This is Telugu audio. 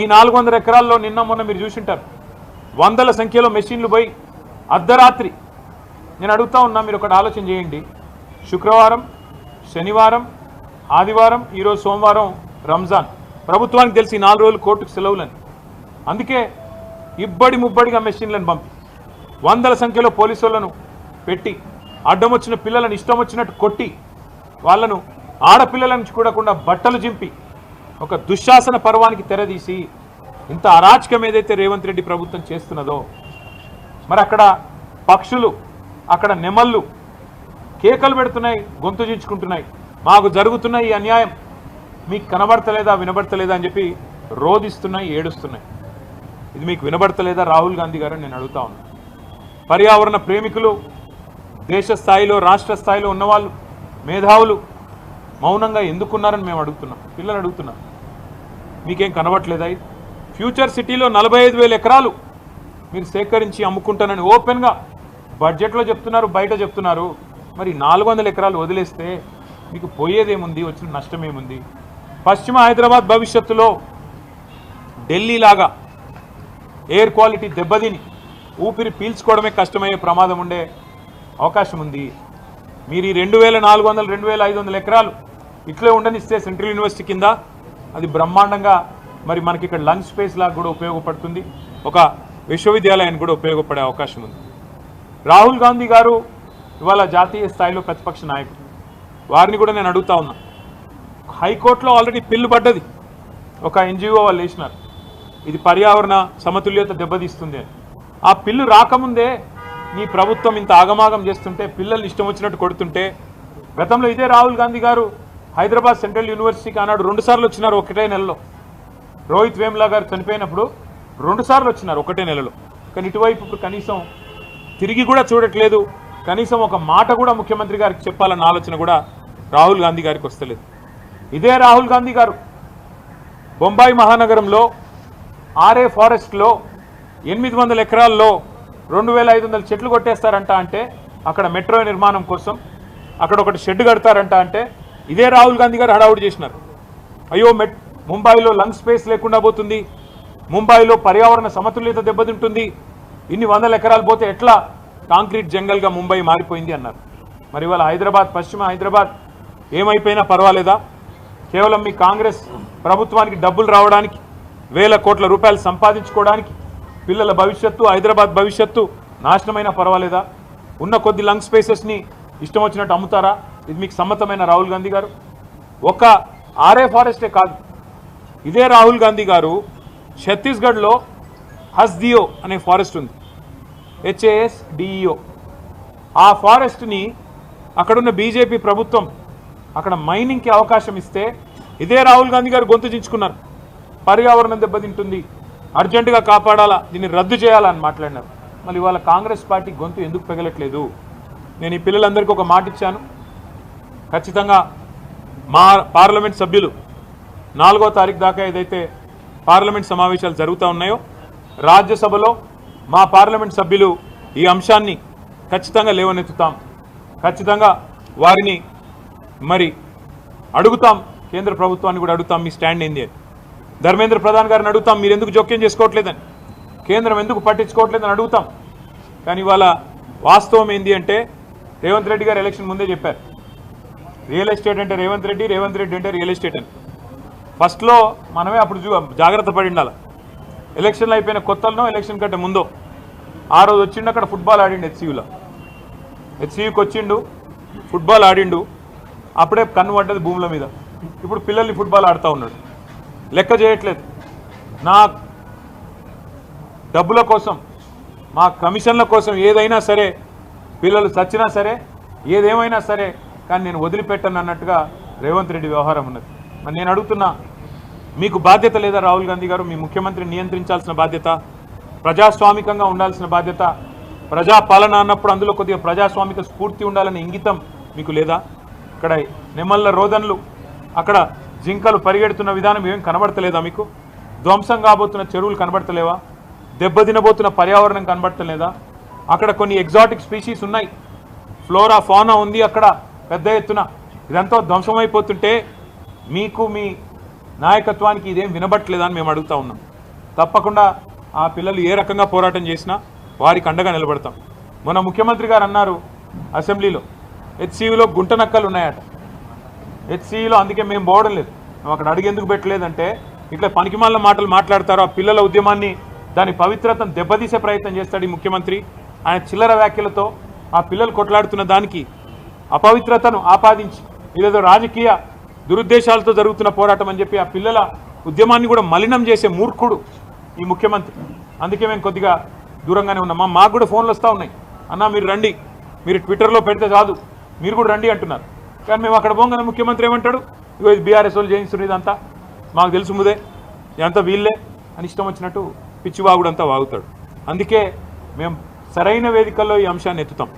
ఈ 400 ఎకరాల్లో నిన్న మొన్న మీరు చూసింటారు వందల సంఖ్యలో మెషిన్లు పోయి అర్ధరాత్రి. నేను అడుగుతా ఉన్నా, మీరు ఒకటి ఆలోచన చేయండి. శుక్రవారం, శనివారం, ఆదివారం, ఈరోజు సోమవారం రంజాన్. ప్రభుత్వానికి తెలిసి 4 రోజులు కోర్టుకు సెలవులని. అందుకే ఇబ్బడి ముబ్బడిగా మెషిన్లను పంపి వందల సంఖ్యలో పోలీసులను పెట్టి అడ్డం వచ్చిన పిల్లలను ఇష్టం వచ్చినట్టు కొట్టి వాళ్ళను ఆడపిల్లలను చూడకుండా బట్టలు చింపి ఒక దుశ్శాసన పర్వానికి తెరదీసి ఇంత అరాచకం ఏదైతే రేవంత్ రెడ్డి ప్రభుత్వం చేస్తున్నదో, మరి అక్కడ పక్షులు, అక్కడ నెమళ్ళు కేకలు పెడుతున్నాయి, గొంతు చించుకుంటున్నాయి. మాకు జరుగుతున్న ఈ అన్యాయం మీకు కనబడతలేదా, వినబడతలేదా అని చెప్పి రోధిస్తున్నాయి, ఏడుస్తున్నాయి. ఇది మీకు వినబడతలేదా రాహుల్ గాంధీ గారు? నేను అడుగుతా ఉన్నా. పర్యావరణ ప్రేమికులు, దేశ స్థాయిలో రాష్ట్ర స్థాయిలో ఉన్నవాళ్ళు, మేధావులు మౌనంగా ఎందుకున్నారని మేము అడుగుతున్నాం, పిల్లలు అడుగుతున్నాం. మీకేం కనబడట్లేదా? ఫ్యూచర్ సిటీలో 45,000 ఎకరాలు మీరు సేకరించి అమ్ముకుంటానని ఓపెన్గా బడ్జెట్లో చెప్తున్నారు, బయట చెప్తున్నారు. మరి 400 ఎకరాలు వదిలేస్తే మీకు పోయేదేముంది, వచ్చిన నష్టమేముంది? పశ్చిమ హైదరాబాద్ భవిష్యత్తులో ఢిల్లీలాగా ఎయిర్ క్వాలిటీ దెబ్బతిని ఊపిరి పీల్చుకోవడమే కష్టమయ్యే ప్రమాదం ఉండే అవకాశం ఉంది. మీరు ఈ 2,400, 2,500 ఎకరాలు ఇట్లే ఉండనిస్తే సెంట్రల్ యూనివర్సిటీ కింద అది బ్రహ్మాండంగా మరి మనకి ఇక్కడ లంచ్ స్పేస్ లాగా కూడా ఉపయోగపడుతుంది, ఒక విశ్వవిద్యాలయానికి కూడా ఉపయోగపడే అవకాశం ఉంది. రాహుల్ గాంధీ గారు ఇవాళ జాతీయ స్థాయిలో ప్రతిపక్ష నాయకుడు. వారిని కూడా నేను అడుగుతా ఉన్నా. హైకోర్టులో ఆల్రెడీ పిల్లు పడ్డది, ఒక ఎన్జిఓ వాళ్ళు వేసినారు, ఇది పర్యావరణ సమతుల్యత దెబ్బతీస్తుంది అని. ఆ పిల్లు రాకముందే నీ ప్రభుత్వం ఇంత ఆగమాగం చేస్తుంటే, పిల్లల్ని ఇష్టం వచ్చినట్టు కొడుతుంటే, గతంలో ఇదే రాహుల్ గాంధీ గారు హైదరాబాద్ సెంట్రల్ యూనివర్సిటీకి ఆనాడు 2 సార్లు వచ్చినారు ఒకటే నెలలో. రోహిత్ వేములా గారు చనిపోయినప్పుడు 2 సార్లు వచ్చినారు ఒకటే నెలలో. కానీ ఇటువైపు ఇప్పుడు కనీసం తిరిగి కూడా చూడట్లేదు, కనీసం ఒక మాట కూడా ముఖ్యమంత్రి గారికి చెప్పాలన్న ఆలోచన కూడా రాహుల్ గాంధీ గారికి వస్తలేదు. ఇదే రాహుల్ గాంధీ గారు బొంబాయి మహానగరంలో ఆర్ఏ ఫారెస్ట్లో 800 ఎకరాల్లో 2,500 చెట్లు కొట్టేస్తారంట. అంటే అక్కడ మెట్రో నిర్మాణం కోసం అక్కడ ఒకటి షెడ్ కడతారంట. అంటే ఇదే రాహుల్ గాంధీ గారు హడావుడి చేసినారు. అయ్యో ముంబైలో లంగ్ స్పేస్ లేకుండా పోతుంది, ముంబైలో పర్యావరణ సమతుల్యత దెబ్బతింటుంది, ఇన్ని 100 ఎకరాలు పోతే ఎట్లా కాంక్రీట్ జంగల్గా ముంబై మారిపోయింది అన్నారు. మరి ఇవాళ హైదరాబాద్, పశ్చిమ హైదరాబాద్ ఏమైపోయినా పర్వాలేదా? కేవలం మీ కాంగ్రెస్ ప్రభుత్వానికి డబ్బులు రావడానికి, వేల కోట్ల రూపాయలు సంపాదించుకోవడానికి, పిల్లల భవిష్యత్తు, హైదరాబాద్ భవిష్యత్తు నాశనమైనా పర్వాలేదా? ఉన్న కొద్ది లంగ్ స్పేసెస్ని ఇష్టం వచ్చినట్టు అమ్ముతారా? ఇది మీకు సమ్మతమైన రాహుల్ గాంధీ గారు? ఒక ఆర్ఏ ఫారెస్టే కాదు, ఇదే రాహుల్ గాంధీ గారు ఛత్తీస్గఢ్లో హస్దియో అనే ఫారెస్ట్ ఉంది, HASDEO. ఆ ఫారెస్ట్ని అక్కడున్న బీజేపీ ప్రభుత్వం అక్కడ మైనింగ్కి అవకాశం ఇస్తే ఇదే రాహుల్ గాంధీ గారు గొంతు చించుకున్నారు. పర్యావరణం దెబ్బతింటుంది, అర్జెంటుగా కాపాడాలా, దీన్ని రద్దు చేయాలా అని మాట్లాడినారు. మళ్ళీ ఇవాళ కాంగ్రెస్ పార్టీ గొంతు ఎందుకు పెగలట్లేదు? నేను ఈ పిల్లలందరికీ ఒక మాట ఇచ్చాను, ఖచ్చితంగా మా పార్లమెంట్ సభ్యులు 4వ తారీఖు దాకా ఏదైతే పార్లమెంట్ సమావేశాలు జరుగుతూ ఉన్నాయో, రాజ్యసభలో మా పార్లమెంట్ సభ్యులు ఈ అంశాన్ని ఖచ్చితంగా లేవనెత్తుతాం, ఖచ్చితంగా వారిని మరి అడుగుతాం, కేంద్ర ప్రభుత్వాన్ని కూడా అడుగుతాం మీ స్టాండ్ ఏంది అని. ధర్మేంద్ర ప్రధాన్ గారిని అడుగుతాం, మీరు ఎందుకు జోక్యం చేసుకోవట్లేదని, కేంద్రం ఎందుకు పట్టించుకోవట్లేదని అడుగుతాం. కానీ ఇవాళ వాస్తవం ఏంది అంటే, రేవంత్ రెడ్డి గారు ఎలక్షన్ ముందే చెప్పారు, రియల్ ఎస్టేట్ అంటే రేవంత్ రెడ్డి, రేవంత్ రెడ్డి అంటే రియల్ ఎస్టేట్ అని. ఫస్ట్లో మనమే అప్పుడు జాగ్రత్త పడి ఉండాలి. ఎలక్షన్లు అయిపోయిన కొత్తలో, ఎలక్షన్ కంటే ముందో ఆ రోజు వచ్చిండు, అక్కడ ఫుట్బాల్ ఆడిండు హెచ్సియూకి వచ్చిండు, ఫుట్బాల్ ఆడిండు, అప్పుడే కన్ను పడ్డది భూముల మీద. ఇప్పుడు పిల్లల్ని ఫుట్బాల్ ఆడుతూ ఉన్నాడు, లెక్క చేయట్లేదు. నా డబ్బుల కోసం, మా కమిషన్ల కోసం ఏదైనా సరే, పిల్లలు చచ్చినా సరే, ఏదేమైనా సరే, కానీ నేను వదిలిపెట్టను అన్నట్టుగా రేవంత్ రెడ్డి వ్యవహారం ఉన్నది. మరి నేను అడుగుతున్నా, మీకు బాధ్యత లేదా రాహుల్ గాంధీ గారు? మీ ముఖ్యమంత్రిని నియంత్రించాల్సిన బాధ్యత, ప్రజాస్వామికంగా ఉండాల్సిన బాధ్యత, ప్రజాపాలన అన్నప్పుడు అందులో కొద్దిగా ప్రజాస్వామిక స్ఫూర్తి ఉండాలనే ఇంగితం మీకు లేదా? ఇక్కడ నెమళ్ళ రోదన్లు, అక్కడ జింకలు పరిగెడుతున్న విధానం ఏం కనబడతలేదా మీకు? ధ్వంసం కాబోతున్న చెరువులు కనబడతలేవా? దెబ్బతినబోతున్న పర్యావరణం కనబడతలేదా? అక్కడ కొన్ని ఎగ్జాటిక్ స్పీషీస్ ఉన్నాయి, ఫ్లోరా ఫౌనా ఉంది అక్కడ పెద్ద ఎత్తున. ఇదంతా ధ్వంసమైపోతుంటే మీకు మీ నాయకత్వానికి ఇదేం వినబట్టలేదని మేము అడుగుతా ఉన్నాం. తప్పకుండా ఆ పిల్లలు ఏ రకంగా పోరాటం చేసినా వారికి అండగా నిలబడతాం. మన ముఖ్యమంత్రి గారు అన్నారు అసెంబ్లీలో హెచ్సియులో గుంట నక్కలు ఉన్నాయట. హెచ్సియులో అందుకే మేము పోవడం లేదు, మేము అక్కడ అడిగేందుకు పెట్టలేదంటే ఇట్లా పనికిమాల మాటలు మాట్లాడతారు. ఆ పిల్లల ఉద్యమాన్ని దాని పవిత్రతను దెబ్బతీసే ప్రయత్నం చేస్తాడు ఈ ముఖ్యమంత్రి. ఆయన చిల్లర వ్యాఖ్యలతో ఆ పిల్లలు కొట్లాడుతున్న దానికి అపవిత్రతను ఆపాదించి ఇదేదో రాజకీయ దురుద్దేశాలతో జరుగుతున్న పోరాటం అని చెప్పి ఆ పిల్లల ఉద్యమాన్ని కూడా మలినం చేసే మూర్ఖుడు ఈ ముఖ్యమంత్రి. అందుకే మేము కొద్దిగా దూరంగానే ఉన్నాం. మాకు కూడా ఫోన్లు వస్తూ ఉన్నాయి, అన్న మీరు రండి, మీరు ట్విట్టర్లో పెడితే కాదు, మీరు కూడా రండి అంటున్నారు. కానీ మేము అక్కడ పోగానే ముఖ్యమంత్రి ఏమంటాడు, ఇగో ఇది బీఆర్ఎస్ వాళ్ళు చేయిస్తున్నారు, ఇదంతా మాకు తెలుసు ముదే, ఇదంతా వీళ్ళే అని ఇష్టం వచ్చినట్టు పిచ్చివాగుడంతా వాగుతాడు. అందుకే మేము సరైన వేదికల్లో ఈ అంశాన్ని ఎత్తుతాం.